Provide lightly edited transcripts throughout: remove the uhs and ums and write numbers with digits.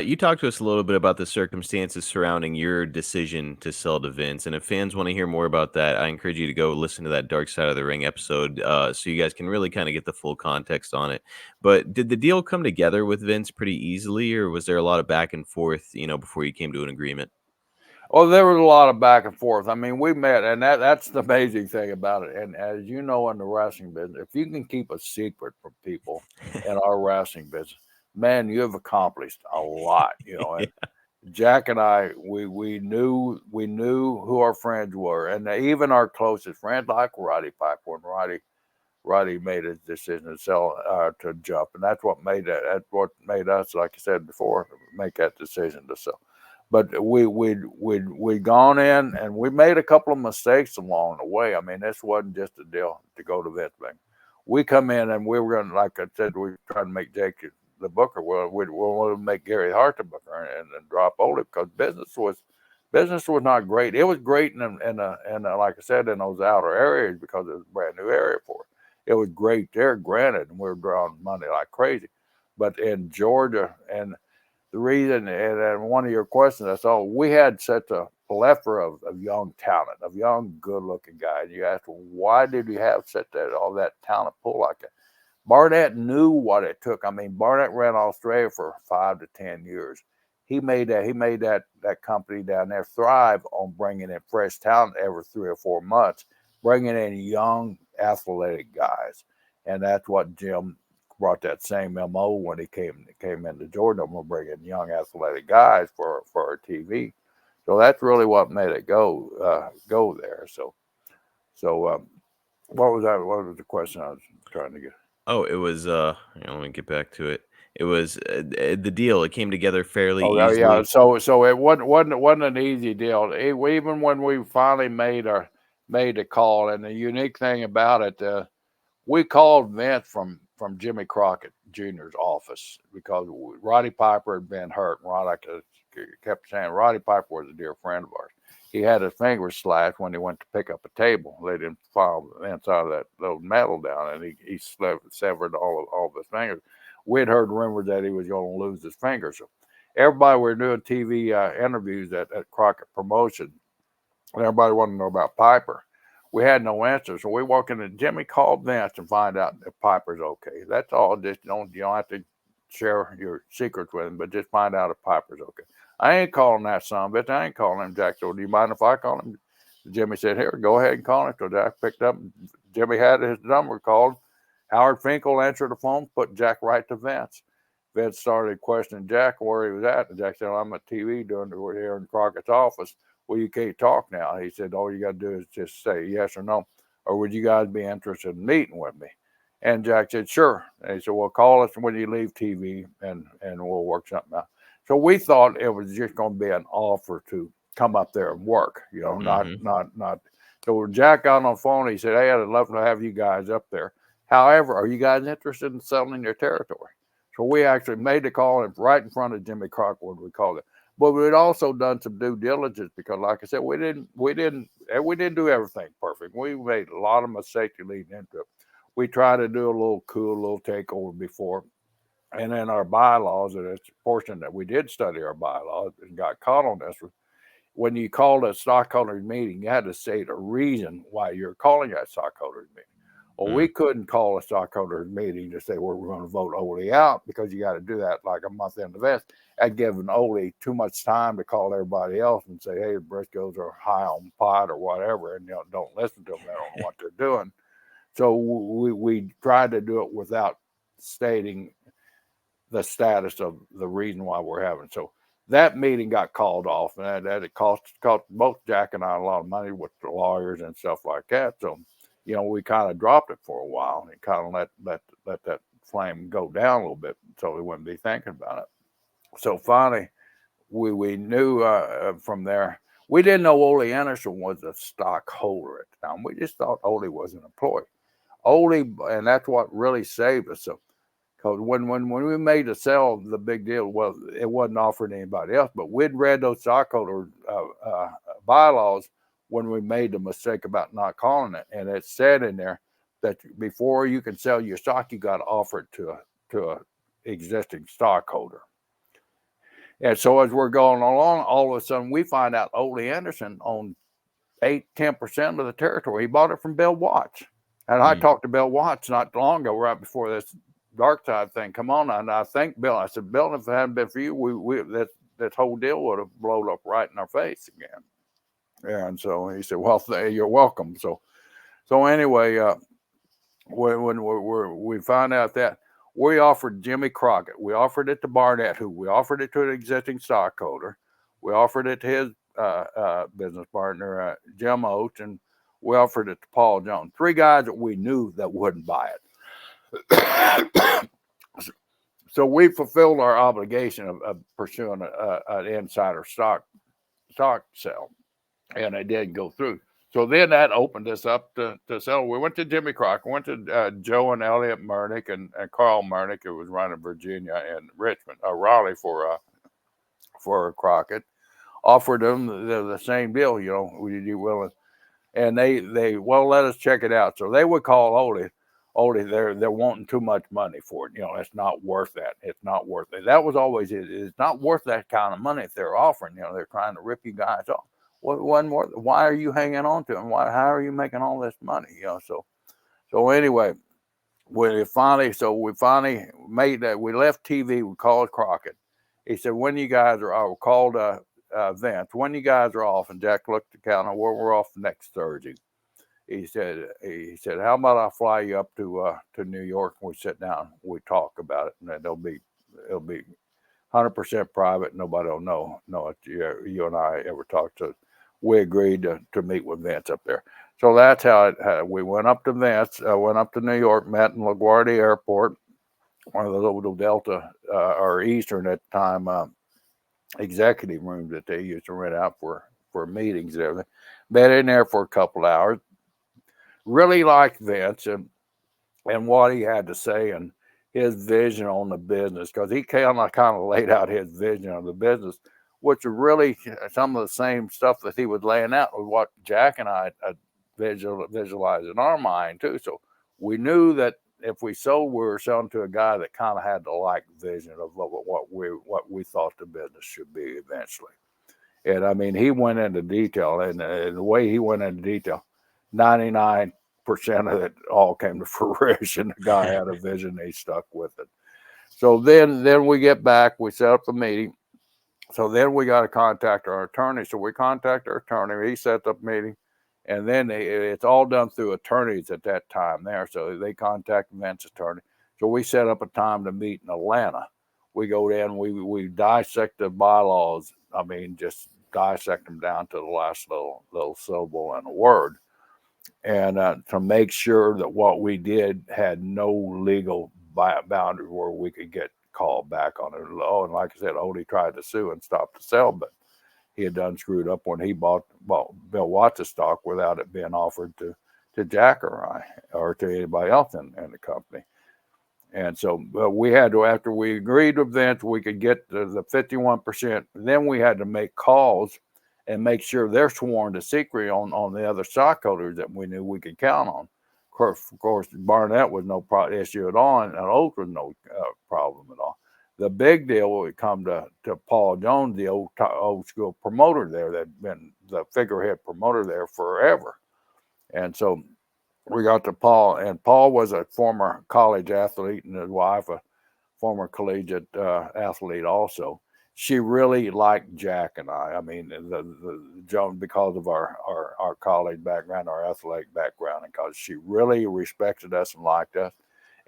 You talked to us a little bit about the circumstances surrounding your decision to sell to Vince, and if fans want to hear more about that, I encourage you to go listen to that Dark Side of the Ring episode, so you guys can really kind of get the full context on it. But did the deal come together with Vince pretty easily, or was there a lot of back and forth, before you came to an agreement? Oh, there was a lot of back and forth. I mean, we met, and that's the amazing thing about it. And as you know, in the wrestling business, if you can keep a secret from people in our wrestling business, man, you have accomplished a lot. And Jack and I, we knew who our friends were, and even our closest friends, like Roddy Piper, when Roddy made his decision to sell to jump, and that's what made that. That's what made us, like I said before, make that decision to sell. But we gone in and we made a couple of mistakes along the way. I mean, this wasn't just a deal to go to Vince Bank. We come in and we were going, like I said, we tried to make Jake the booker. Well, we wanted to make Gary Hart the booker and drop Ole because business was not great. It was great in like I said, in those outer areas because it was a brand new area for us. It was great there, granted, and we were drawing money like crazy. But in Georgia and the reason, and one of your questions, I saw we had such a plethora of young talent, of young, good-looking guys. You asked, well, why did we have such all that talent pool like that? Barnett knew what it took. I mean, Barnett ran Australia for 5 to 10 years. He made that company down there thrive on bringing in fresh talent every 3 or 4 months, bringing in young, athletic guys, and that's what Jim brought that same MO when he came into Jordan. I'm gonna bring in young athletic guys for our TV. So that's really what made it go there. So what was that? What was the question I was trying to get? Oh, it was, let me get back to it. It was the deal. It came together fairly Oh yeah. easily. So it wasn't an easy deal. Even when we finally made the call, and the unique thing about it, we called Vince from Jimmy Crockett Jr.'s office because Roddy Piper had been hurt. And Roddy kept saying Roddy Piper was a dear friend of ours. He had his fingers slashed when he went to pick up a table. They didn't file the inside of that little metal down, and he severed all of his fingers. We'd heard rumors that he was going to lose his fingers. So everybody were doing TV interviews at Crockett Promotion, and everybody wanted to know about Piper. We had no answer, so we walk in and Jimmy called Vince and find out if Piper's okay. That's all. Just you don't have to share your secrets with him, but just find out if Piper's okay. I ain't calling that son bitch. I ain't calling him Jack. So do you mind if I call him? Jimmy said, "Here, go ahead and call him." So Jack picked up. Jimmy had his number called. Howard Finkel answered the phone, put Jack right to Vince. Vince started questioning Jack where he was at, and Jack said, "I'm at TV doing here in Crockett's office. Well, you can't talk now." He said, "All you got to do is just say yes or no, or would you guys be interested in meeting with me?" And Jack said, "Sure." And he said, "Well, call us when you leave TV, and we'll work something out." So we thought it was just going to be an offer to come up there and work, Mhm. not. So Jack got on the phone. He said, "Hey, I'd love to have you guys up there. However, are you guys interested in selling your territory?" So we actually made the call right in front of Jimmy Crockett. We called it, but we'd also done some due diligence because, like I said, we didn't do everything perfect. We made a lot of mistakes leading into it. We tried to do a little cool little takeover before, and in our bylaws, and it's a portion that we did study our bylaws and got caught on this. When you called a stockholders meeting, you had to state a reason why you're calling that stockholders meeting. Well, we Mm. couldn't call a stockholders meeting to say, well, we're going to vote Ole out because you got to do that like a month in advance. That given Ole too much time to call everybody else and say, hey, the Briscoes are high on pot or whatever, and don't listen to them. They don't know what they're doing. So we tried to do it without stating the status of the reason why we're having. So that meeting got called off, and that it cost both Jack and I a lot of money with the lawyers and stuff like that. So, we kind of dropped it for a while and kind of let that flame go down a little bit, so we wouldn't be thinking about it. So finally, we knew from there. We didn't know Ole Anderson was a stockholder at the time. We just thought Ole was an employee. Ole, and that's what really saved us. So because when we made the sell, the big deal was it wasn't offered to anybody else, but we'd read those stockholder bylaws when we made the mistake about not calling it, and it said in there that before you can sell your stock, you got to offer it to a existing stockholder. And so as we're going along, all of a sudden we find out Ole Anderson owned 8-10% of the territory. He bought it from Bill Watts. And I talked to Bill Watts not long ago, right before this dark side thing come on. And I think Bill, I said, Bill, if it hadn't been for you, that whole deal would have blown up right in our face again. And so he said, well, you're welcome. So anyway, when we found out that, we offered Jimmy Crockett, we offered it to Barnett, we offered it to an existing stockholder, we offered it to his business partner, Jim Oates, and we offered it to Paul Jones. 3 guys that we knew that wouldn't buy it. So we fulfilled our obligation of pursuing an insider stock sale, and it didn't go through. So then that opened us up to sell. We went to Jimmy Crockett, went to Joe and Elliot Murnick and Carl Murnick, who was running Virginia and Richmond, Raleigh for Crockett. Offered them the same deal, would you be willing? And they well, let us check it out. So they would call Ole, they're wanting too much money for it. It's not worth that. It's not worth it. That was always it. It's not worth that kind of money if they're offering. They're trying to rip you guys off. One more. Why are you hanging on to them? How are you making all this money? So anyway, we finally made that. We left TV. We called Crockett. He said, when you guys are, I called Vince, when you guys are off, and Jack looked at the calendar. We're off next Thursday. He said, how about I fly you up to New York and we sit down, we talk about it, and it'll be 100% private. Nobody will know it. You and I ever talked to. We agreed to meet with Vince up there. So that's how we went up to Vince. Went up to New York, met in LaGuardia Airport, one of the little Delta or Eastern at the time executive rooms that they used to rent out for meetings and everything. Met in there for a couple hours. Really liked Vince and what he had to say and his vision on the business, because he kind of laid out his vision of the business, which is really some of the same stuff that he was laying out with what Jack and I visualized in our mind too. So we knew that if we sold, we were selling to a guy that kind of had the like vision of what we thought the business should be eventually. And I mean, he went into detail, and the way he went into detail, 99% of it all came to fruition. The guy had a vision, he stuck with it. So then we get back, we set up the meeting. So then we got to contact our attorney. So we contact our attorney, he sets up a meeting, and then it's all done through attorneys at that time there. So they contact Vince's attorney. So we set up a time to meet in Atlanta. We go in, we dissect the bylaws. I mean, just dissect them down to the last little syllable and a word. And to make sure that what we did had no legal boundary where we could get called back on it. Oh, and like I said, Odie tried to sue and stop the sale, but he had done screwed up when he bought Bill Watts' stock without it being offered to Jack or I or to anybody else in the company. And so we had to, after we agreed with Vince, we could get the 51%. Then we had to make calls and make sure they're sworn to secrecy on the other stockholders that we knew we could count on. Of course, Barnett was no issue at all, and Oates was no problem at all. The big deal would come to Paul Jones, the old school promoter there that had been the figurehead promoter there forever. And so we got to Paul, and Paul was a former college athlete, and his wife a former collegiate athlete also. She really liked Jack and I. I mean, the Joan, because of our college background, our athletic background, and because she really respected us and liked us.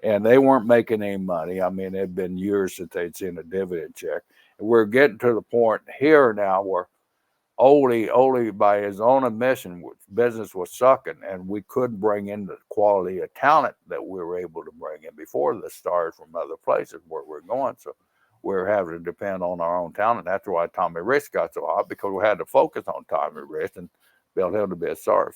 And they weren't making any money. I mean, it had been years since they'd seen a dividend check. And we're getting to the point here now where Ole, by his own admission, business was sucking, and we couldn't bring in the quality of talent that we were able to bring in before the stars from other places where we're going. So we were having to depend on our own talent. That's why Tommy Rich got so hot, because we had to focus on Tommy Rich and build him to be a star.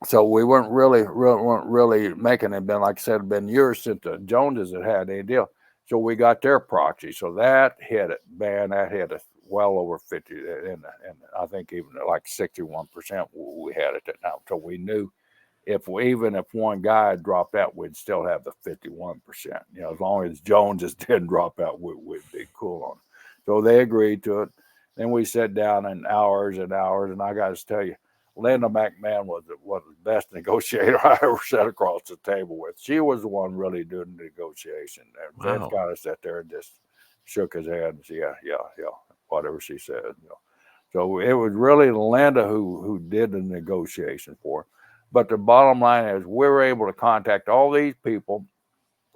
So we weren't really making it. Been, like I said, it had been years since the Joneses had any deal. So we got their proxy. So that hit it, man. That hit us well over 50, and I think even like 61% we had it at now. So we knew even if one guy had dropped out, we'd still have the 51%. As long as Jones just didn't drop out, we'd be cool on it. So they agreed to it. Then we sat down in hours and hours, and I got to tell you, Linda McMahon was the best negotiator I ever sat across the table with. She was the one really doing the negotiation. And Vince Wow. kind of sat there and just shook his head and said, yeah, whatever she said. So it was really Linda who did the negotiation for her. But the bottom line is we were able to contact all these people,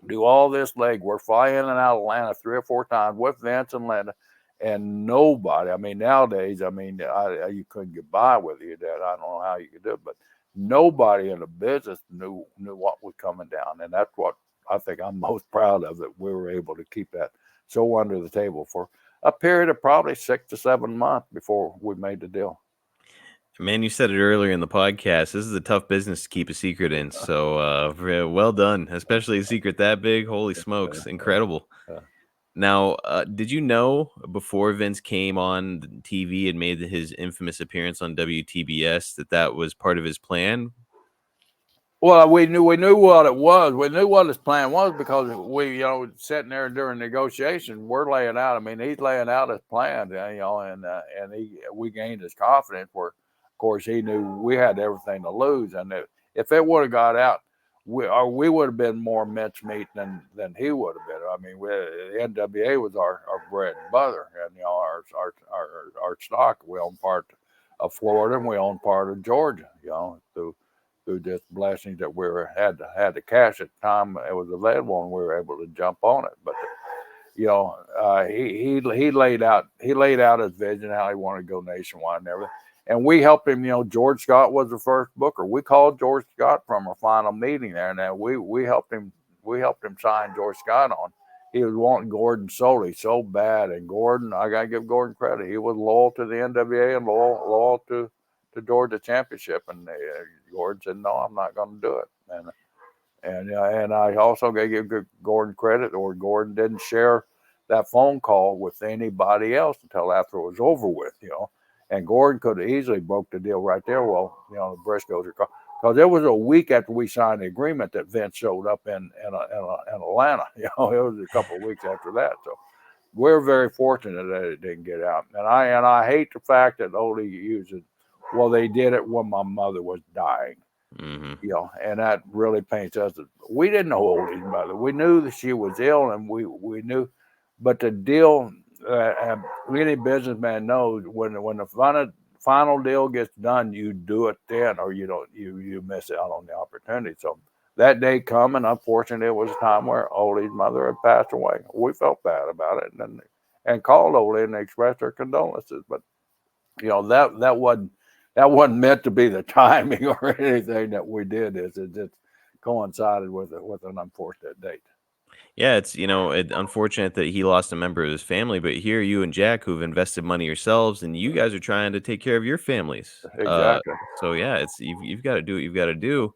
do all this legwork, fly in and out of Atlanta 3 or 4 times with Vince and Linda, and nobody. I mean, nowadays, you couldn't get by with you. That I don't know how you could do it, but nobody in the business knew what was coming down, and that's what I think I'm most proud of, that we were able to keep that so under the table for a period of probably 6 to 7 months before we made the deal. Man, you said it earlier in the podcast. This is a tough business to keep a secret in. So, well done, especially a secret that big. Holy smokes, incredible. Uh, Now, did you know before Vince came on the TV and made his infamous appearance on WTBS that was part of his plan? Well, we knew what it was. We knew what his plan was because we, sitting there during negotiation, we're laying out. I mean, he's laying out his plan, and we gained his confidence. Where, of course, he knew we had everything to lose, and if it would have got out, we would have been more mincemeat than he would have been. I mean, the NWA was our bread and butter, and our stock. We own part of Florida, and we own part of Georgia. Through just blessings that had the cash at the time it was available, and we were able to jump on it. But he laid out his vision, how he wanted to go nationwide and everything. And we helped him. George Scott was the first booker. We called George Scott from our final meeting there, and we helped him. We helped him sign George Scott on. He was wanting Gordon Soley so bad, and Gordon, I gotta give Gordon credit. He was loyal to the NWA and loyal to Georgia Championship, and Gordon said, "No, I'm not going to do it." And I also got to give Gordon credit, or Gordon didn't share that phone call with anybody else until after it was over with. And Gordon could have easily broke the deal right there. Well, the Briscoes are because it was a week after we signed the agreement that Vince showed up in Atlanta. It was a couple of weeks after that. So we're very fortunate that it didn't get out. And I hate the fact that Ole used it. Well, they did it when my mother was dying, Mm-hmm. and that really paints us. We didn't know Ole's mother. We knew that she was ill, and we knew, but the deal, any businessman knows when the final deal gets done, you do it then, or you don't, you miss out on the opportunity. So that day come, and unfortunately, it was a time where Ole's mother had passed away. We felt bad about it, and called Ole and expressed our condolences, but that wasn't meant to be the timing or anything that we did. It just coincided with an unfortunate date. Yeah, it's unfortunate that he lost a member of his family, but here you and Jack, who've invested money yourselves, and you guys are trying to take care of your families. Exactly. So yeah, you've got to do what you've got to do.